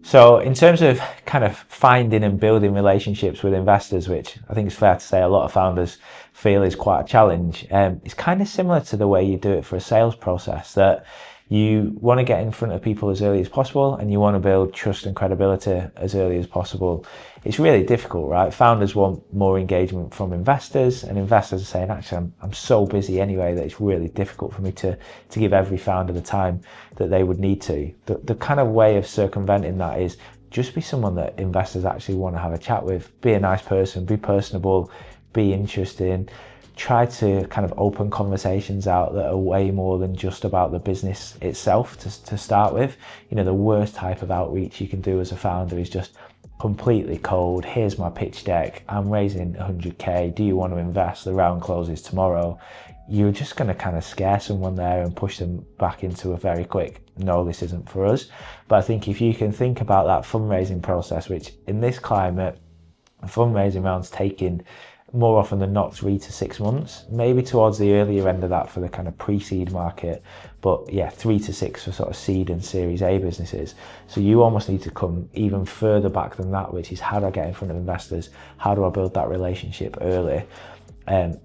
So in terms of kind of finding and building relationships with investors, which I think it's fair to say a lot of founders feel is quite a challenge, it's kind of similar to the way you do it for a sales process, that you want to get in front of people as early as possible and you want to build trust and credibility as early as possible. It's really difficult, right? Founders want more engagement from investors, and investors are saying, actually, I'm so busy anyway that it's really difficult for me to give every founder the time that they would need to. The kind of way of circumventing that is just be someone that investors actually want to have a chat with. Be a nice person, be personable, be interesting. Try to kind of open conversations out that are way more than just about the business itself to start with. You know, the worst type of outreach you can do as a founder is just completely cold. Here's my pitch deck. I'm raising 100K. Do you want to invest? The round closes tomorrow. You're just going to kind of scare someone there and push them back into a very quick, no, this isn't for us. But I think if you can think about that fundraising process, which in this climate, fundraising rounds taking more often than not 3 to 6 months, maybe towards the earlier end of that for the kind of pre-seed market, but yeah, 3 to 6 for sort of seed and Series A businesses. So you almost need to come even further back than that, which is how do I get in front of investors? How do I build that relationship early?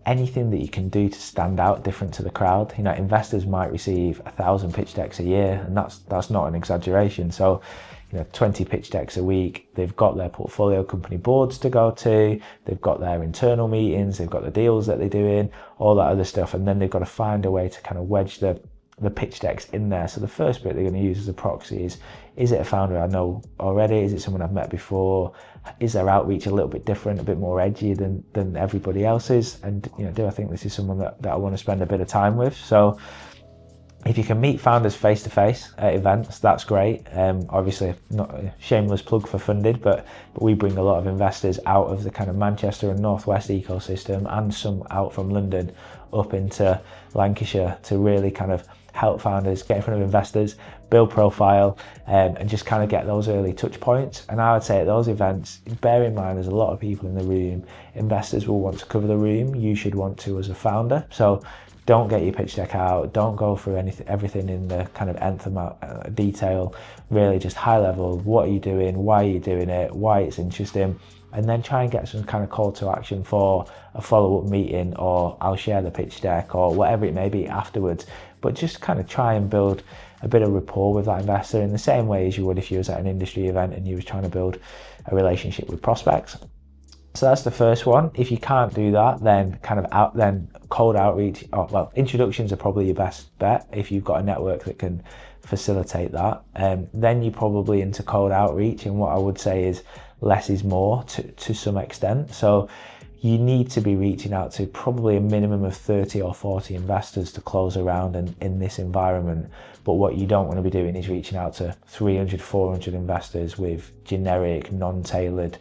Anything that you can do to stand out different to the crowd. You know, investors might receive 1,000 pitch decks a year, and that's not an exaggeration. So, you know, 20 pitch decks a week. They've got their portfolio company boards to go to. They've got their internal meetings. They've got the deals that they're doing, all that other stuff, and then they've got to find a way to kind of wedge the pitch decks in there. So the first bit they're going to use as a proxy is it a founder I know already? Is it someone I've met before? Is their outreach a little bit different, a bit more edgy than everybody else's? And, you know, do I think this is someone that I want to spend a bit of time with? So if you can meet founders face to face at events, that's great. Obviously, not a shameless plug for Funded, but we bring a lot of investors out of the kind of Manchester and Northwest ecosystem, and some out from London up into Lancashire, to really kind of help founders get in front of investors, build profile, and just kind of get those early touch points. And I would say at those events, bear in mind there's a lot of people in the room. Investors will want to cover the room. You should want to as a founder. So don't get your pitch deck out. Don't go through everything in the kind of nth amount detail. Really just high level. What are you doing? Why are you doing it? Why it's interesting? And then try and get some kind of call to action for a follow-up meeting, or I'll share the pitch deck, or whatever it may be afterwards. But just kind of try and build a bit of rapport with that investor in the same way as you would if you was at an industry event and you was trying to build a relationship with prospects. So that's the first one. If you can't do that, then then cold outreach, introductions are probably your best bet if you've got a network that can facilitate that. Then you're probably into cold outreach, and what I would say is less is more to some extent. So you need to be reaching out to probably a minimum of 30 or 40 investors to close a round in this environment. But what you don't want to be doing is reaching out to 300, 400 investors with generic, non-tailored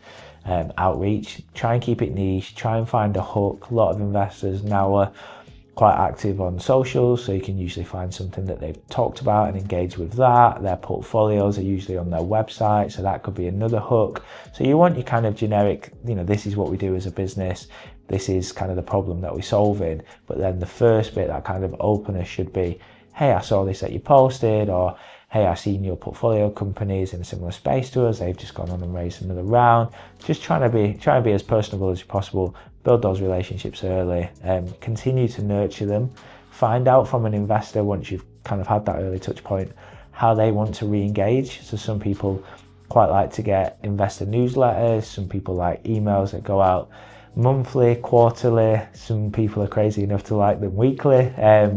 outreach. Try and keep it niche, try and find a hook. A lot of investors now are quite active on socials, so you can usually find something that they've talked about and engage with that. Their portfolios are usually on their website, so that could be another hook. So you want your kind of generic, you know, this is what we do as a business, this is kind of the problem that we're solving. But then the first bit, that kind of opener, should be, hey, I saw this that you posted, or hey, I've seen your portfolio companies in a similar space to us, they've just gone on and raised another round. Just try and be as personable as possible, build those relationships early, continue to nurture them. Find out from an investor, once you've kind of had that early touch point, how they want to re-engage. So some people quite like to get investor newsletters, some people like emails that go out monthly, quarterly, some people are crazy enough to like them weekly,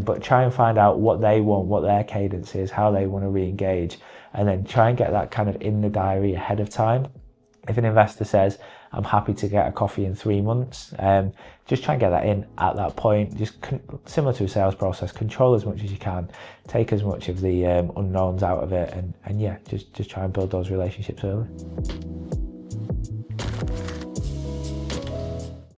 but try and find out what they want, what their cadence is, how they want to re-engage, and then try and get that kind of in the diary ahead of time. If an investor says, I'm happy to get a coffee in 3 months, just try and get that in at that point. Just similar to a sales process, control as much as you can, take as much of the unknowns out of it, and yeah, just try and build those relationships early.